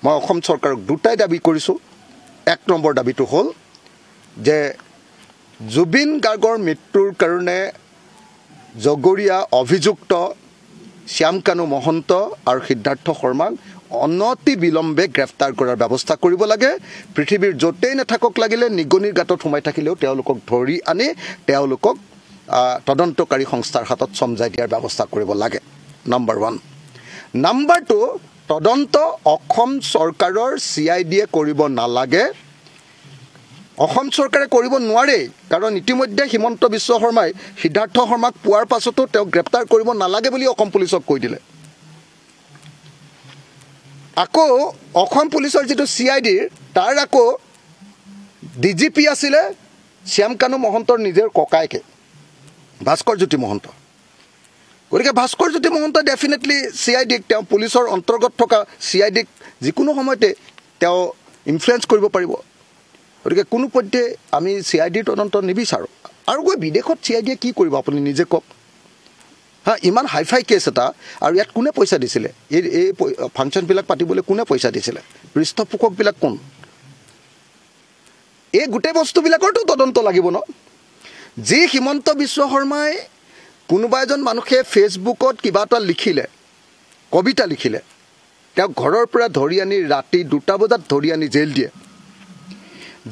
মই অসম চৰকাৰক দুটাই দাবী কৰিছোঁ। 1 নম্বৰ দাবীটো হ'ল যে জুবিন গাৰ্গৰ মৃত্যুৰ কাৰণে জগৰীয়া অভিযুক্ত শ্যামকানু মহন্ত আৰু সিদ্ধাৰ্থ শৰ্মাক অনতি বিলম্বে গ্ৰেপ্তাৰ কৰাৰ ব্যৱস্থা কৰিব লাগে। পৃথিৱীৰ য'তেই নাথাকক লাগিলে নিগনিৰ গাঁতত সোমাই থাকিলেও তেওঁলোকক ধৰি আনি তেওঁলোকক তদন্তকাৰী সংস্থাৰ হাতত চমজাই দিয়াৰ ব্যৱস্থা কৰিব লাগে। নম্বৰ 1। নম্বৰ 2, তদন্ত অসম চৰকাৰৰ CIDয়ে কৰিব নালাগে। অসম চৰকাৰে কৰিব নোৱাৰে, কাৰণ ইতিমধ্যে হিমন্ত বিশ্ব শৰ্মাই সিদ্ধাৰ্থ শৰ্মাক পোৱাৰ পাছতো তেওঁক গ্ৰেপ্তাৰ কৰিব নালাগে বুলি অসম পুলিচক কৈ দিলে। আকৌ অসম পুলিচৰ যিটো CIDৰ তাৰ আকৌ DGP আছিলে শ্যামকানু মহন্তৰ নিজৰ ককায়েকে ভাস্কৰ জ্যোতি মহন্ত। গতিকে ভাস্কৰ জ্যোতি মহন্ত ডেফিনেটলি CIDক তেওঁ পুলিচৰ অন্তৰ্গত থকা CIDক যিকোনো সময়তে তেওঁ ইনফ্লুৱেঞ্চ কৰিব পাৰিব। গতিকে কোনো পধ্যে আমি CIDৰ তদন্ত নিবিচাৰোঁ। আৰু গৈ বিদেশত CIDয়ে কি কৰিব আপুনি নিজে কওক। ইমান হাইফাই কেছ এটা, আৰু ইয়াত কোনে পইচা দিছিলে? এই ফাংচনবিলাক পাতিবলৈ কোনে পইচা দিছিলে? পৃষ্ঠপোষকবিলাক কোন? এই গোটেই বস্তুবিলাকৰতো তদন্ত লাগিব ন। যি হিমন্ত বিশ্ব শৰ্মাই কোনোবা এজন মানুহে ফেচবুকত কিবা এটা লিখিলে, কবিতা লিখিলে, তেওঁক ঘৰৰ পৰা ধৰি আনি ৰাতি 2টা বজাত ধৰি আনি জেল দিয়ে।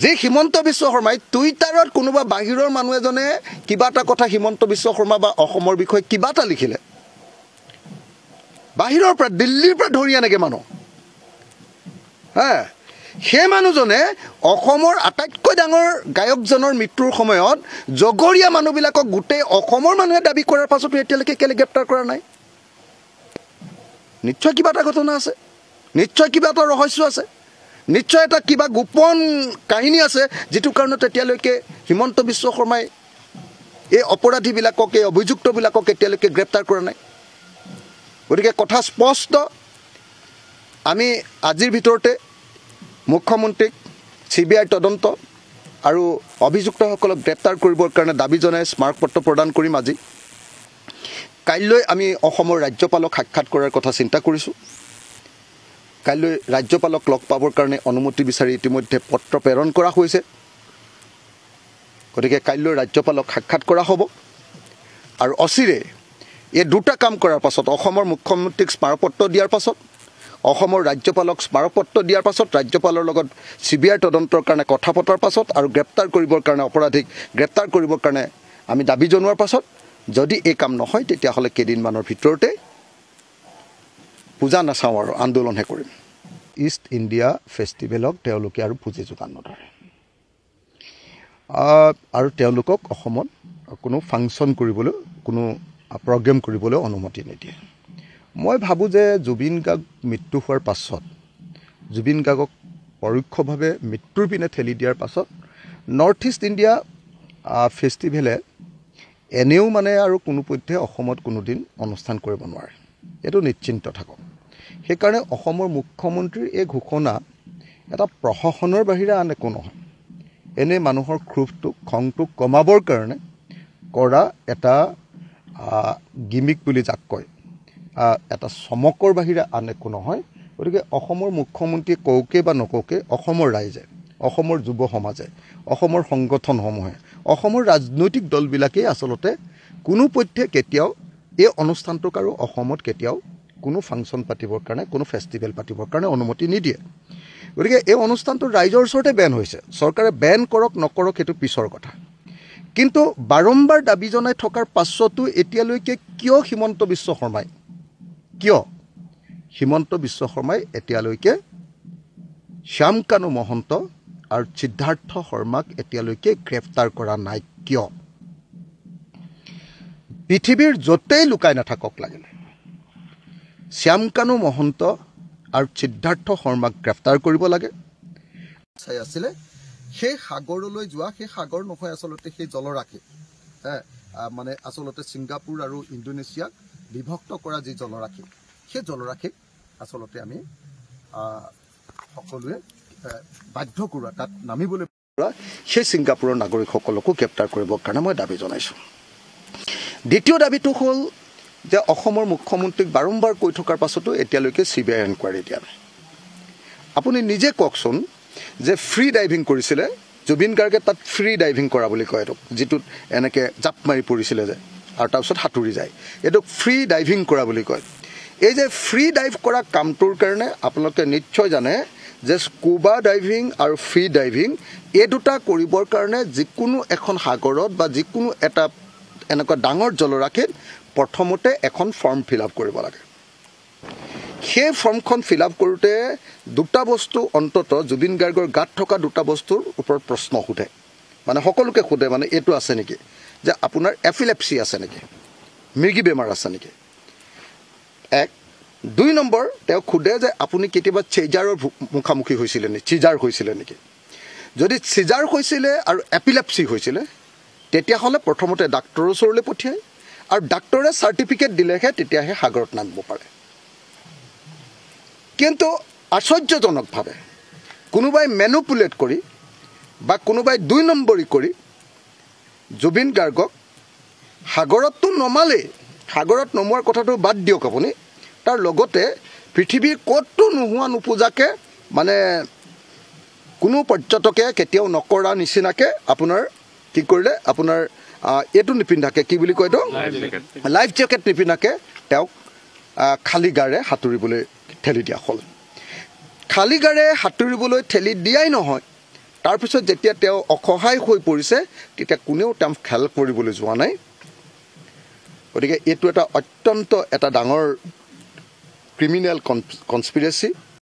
যি হিমন্ত বিশ্ব শৰ্মাই টুইটাৰত কোনোবা বাহিৰৰ মানুহ এজনে কিবা এটা কথা হিমন্ত বিশ্ব শৰ্মা বা অসমৰ বিষয়ে কিবা এটা লিখিলে, বাহিৰৰ পৰা দিল্লীৰ পৰা ধৰি আনেগে মানুহ। সেই মানুহজনে অসমৰ আটাইতকৈ ডাঙৰ গায়কজনৰ মৃত্যুৰ সময়ত জগৰীয়া মানুহবিলাকক গোটেই অসমৰ মানুহে দাবী কৰাৰ পাছতো এতিয়ালৈকে কেলে গ্ৰেপ্তাৰ কৰা নাই? নিশ্চয় কিবা এটা ঘটনা আছে, নিশ্চয় কিবা এটা ৰহস্য আছে, নিশ্চয় এটা কিবা গোপন কাহিনী আছে, যিটো কাৰণত এতিয়ালৈকে হিমন্ত বিশ্ব শৰ্মাই এই অপৰাধীবিলাকক, এই অভিযুক্তবিলাকক এতিয়ালৈকে গ্ৰেপ্তাৰ কৰা নাই। গতিকে কথা স্পষ্ট, আমি আজিৰ ভিতৰতে মুখ্যমন্ত্ৰীক CBI তদন্ত আৰু অভিযুক্তসকলক গ্ৰেপ্তাৰ কৰিবৰ কাৰণে দাবী জনাই স্মাৰকপত্ৰ প্ৰদান কৰিম। আজি কাইলৈ আমি অসমৰ ৰাজ্যপালক সাক্ষাৎ কৰাৰ কথা চিন্তা কৰিছোঁ। কাইলৈ ৰাজ্যপালক লগ পাবৰ কাৰণে অনুমতি বিচাৰি ইতিমধ্যে পত্ৰ প্ৰেৰণ কৰা হৈছে। গতিকে কাইলৈ ৰাজ্যপালক সাক্ষাৎ কৰা হ'ব। আৰু অচিৰে এই দুটা কাম কৰাৰ পাছত, অসমৰ মুখ্যমন্ত্ৰীক স্মাৰকপত্ৰ দিয়াৰ পাছত, অসমৰ ৰাজ্যপালক স্মাৰকপত্ৰ দিয়াৰ পাছত, ৰাজ্যপালৰ লগত CBI তদন্তৰ কাৰণে কথা পতাৰ পাছত আৰু গ্ৰেপ্তাৰ কৰিবৰ কাৰণে, অপৰাধীক গ্ৰেপ্তাৰ কৰিবৰ কাৰণে আমি দাবী জনোৱাৰ পাছত, যদি এই কাম নহয় তেতিয়াহ'লে কেইদিনমানৰ ভিতৰতে পূজা নাচাওঁ আৰু আন্দোলনহে কৰিম। ইষ্ট ইণ্ডিয়া ফেষ্টিভেলক তেওঁলোকে আৰু পুঁজি যোগান নধৰে, আৰু তেওঁলোকক অসমত কোনো ফাংচন কৰিবলৈ, কোনো প্ৰগ্ৰেম কৰিবলৈ অনুমতি নিদিয়ে। মই ভাবোঁ যে জুবিন গাৰ্গ মৃত্যু হোৱাৰ পাছত, জুবিন গাৰ্গক পৰোক্ষভাৱে মৃত্যুৰ পিনে ঠেলি দিয়াৰ পাছত নৰ্থ ইষ্ট ইণ্ডিয়া ফেষ্টিভেলে এনেও আৰু কোনোপধ্যে অসমত কোনোদিন অনুষ্ঠান কৰিব নোৱাৰে, এইটো নিশ্চিন্ত থাকক। সেইকাৰণে অসমৰ মুখ্যমন্ত্ৰীৰ এই ঘোষণা এটা প্ৰশাসনৰ বাহিৰে আন একো নহয়। এনে মানুহৰ ক্ষোভটোক, খংটোক কমাবৰ কাৰণে কৰা এটা গিমিক বুলি যাক কয়, এটা চমকৰ বাহিৰে আন একো নহয়। গতিকে অসমৰ মুখ্যমন্ত্ৰীয়ে কওকে বা নকওকে, অসমৰ ৰাইজে, অসমৰ যুৱ সমাজে, অসমৰ সংগঠনসমূহে, অসমৰ ৰাজনৈতিক দলবিলাকেই আচলতে কোনোপধ্যে কেতিয়াও এই অনুষ্ঠানটোক আৰু অসমত কেতিয়াও কোনো ফাংচন পাতিবৰ কাৰণে, কোনো ফেষ্টিভেল পাতিবৰ কাৰণে অনুমতি নিদিয়ে। গতিকে এই অনুষ্ঠানটো ৰাইজৰ ওচৰতে বেন হৈছে। চৰকাৰে বেন কৰক নকৰক সেইটো পিছৰ কথা। কিন্তু বাৰম্বাৰ দাবী জনাই থকাৰ পাছতো এতিয়ালৈকে কিয় হিমন্ত বিশ্ব শৰ্মাই এতিয়ালৈকে শ্যামকানু মহন্ত আৰু সিদ্ধাৰ্থ শৰ্মাক এতিয়ালৈকে গ্ৰেপ্তাৰ কৰা নাই কিয়? পৃথিৱীৰ য'তেই লুকাই নাথাকক লাগিলে শ্যামকানু মহন্ত আৰু সিদ্ধাৰ্থ শৰ্মাক গ্ৰেপ্তাৰ কৰিব লাগে। চাই আছিলে সেই সাগৰলৈ যোৱা, সেই সাগৰ নহয় আচলতে সেই জলৰাশি, আচলতে ছিংগাপুৰ আৰু ইণ্ডোনেছিয়াক বিভক্ত কৰা যি জলৰাশি, সেই জলৰাশিক আচলতে আমি সকলোৱে বাধ্য কৰোৱা, তাত নামিবলৈ সেই ছিংগাপুৰৰ নাগৰিকসকলকো গ্ৰেপ্তাৰ কৰিবৰ কাৰণে মই দাবী জনাইছোঁ। দ্বিতীয় দাবীটো হ'ল যে অসমৰ মুখ্যমন্ত্ৰীক বাৰম্বাৰ কৈ থকাৰ পাছতো এতিয়ালৈকে CBI এনকুৱাৰী দিয়া নাই। আপুনি নিজে কওকচোন যে ফ্ৰী ডাইভিং কৰিছিলে জুবিন গাৰ্গে তাত ফ্ৰী ডাইভিং কৰা বুলি কয় এইটোক যিটোত এনেকৈ জাপ মাৰি পৰিছিলে যে আৰু তাৰপিছত সাঁতুৰি যায় এইটোক ফ্ৰী ডাইভিং কৰা বুলি কয় এই যে ফ্ৰী ডাইভ কৰা কামটোৰ কাৰণে আপোনালোকে নিশ্চয় জানে যে স্কুবা ডাইভিং আৰু ফ্ৰী ডাইভিং এই দুটা কৰিবৰ কাৰণে যিকোনো এখন সাগৰত বা যিকোনো এটা এনেকুৱা ডাঙৰ জলৰাশিত প্ৰথমতে এখন ফৰ্ম ফিল আপ কৰিব লাগে সেই ফৰ্মখন ফিল আপ কৰোঁতে দুটা বস্তু অন্তত জুবিন গাৰ্গৰ গাত থকা দুটা বস্তুৰ ওপৰত প্ৰশ্ন সোধে মানে সকলোকে সোধে মানে এইটো আছে নেকি যে আপোনাৰ এফিলেপচি আছে নেকি মৃগী বেমাৰ আছে নেকি এক দুই নম্বৰ তেওঁ সোধে যে আপুনি কেতিয়াবা চিজাৰৰ মুখামুখি হৈছিলে নেকি চিজাৰ হৈছিলে নেকি যদি চিজাৰ হৈছিলে আৰু এপিলেপচি হৈছিলে তেতিয়াহ'লে প্ৰথমতে ডাক্তৰৰ ওচৰলৈ পঠিয়ায় আৰু ডাক্তৰে চাৰ্টিফিকেট দিলেহে তেতিয়াহে সাগৰত নামিব পাৰে কিন্তু আশ্চৰ্যজনকভাৱে কোনোবাই মেনুপুলেট কৰি বা কোনোবাই দুই নম্বৰী কৰি জুবিন গাৰ্গক সাগৰততো নমালেই সাগৰত নমোৱাৰ কথাটো বাদ দিয়ক আপুনি তাৰ লগতে পৃথিৱীৰ ক'তো নোহোৱা নোপোজাকে মানে কোনো পৰ্যটকে কেতিয়াও নকৰা নিচিনাকৈ আপোনাৰ কি কৰিলে আপোনাৰ এইটো নিপিন্ধাকে কি বুলি কয় এইটো লাইফ জেকেট নিপিন্ধাকে তেওঁক খালী গাৰে সাঁতুৰিবলৈ ঠেলি দিয়া হ'ল খালী গাৰে সাঁতুৰিবলৈ ঠেলি দিয়াই নহয় তাৰপিছত যেতিয়া তেওঁ অসহায় হৈ পৰিছে তেতিয়া কোনেও তেওঁক হেল্প কৰিবলৈ যোৱা নাই গতিকে এইটো এটা অত্যন্ত এটা ডাঙৰ ক্ৰিমিনেল কনস্পিৰেচি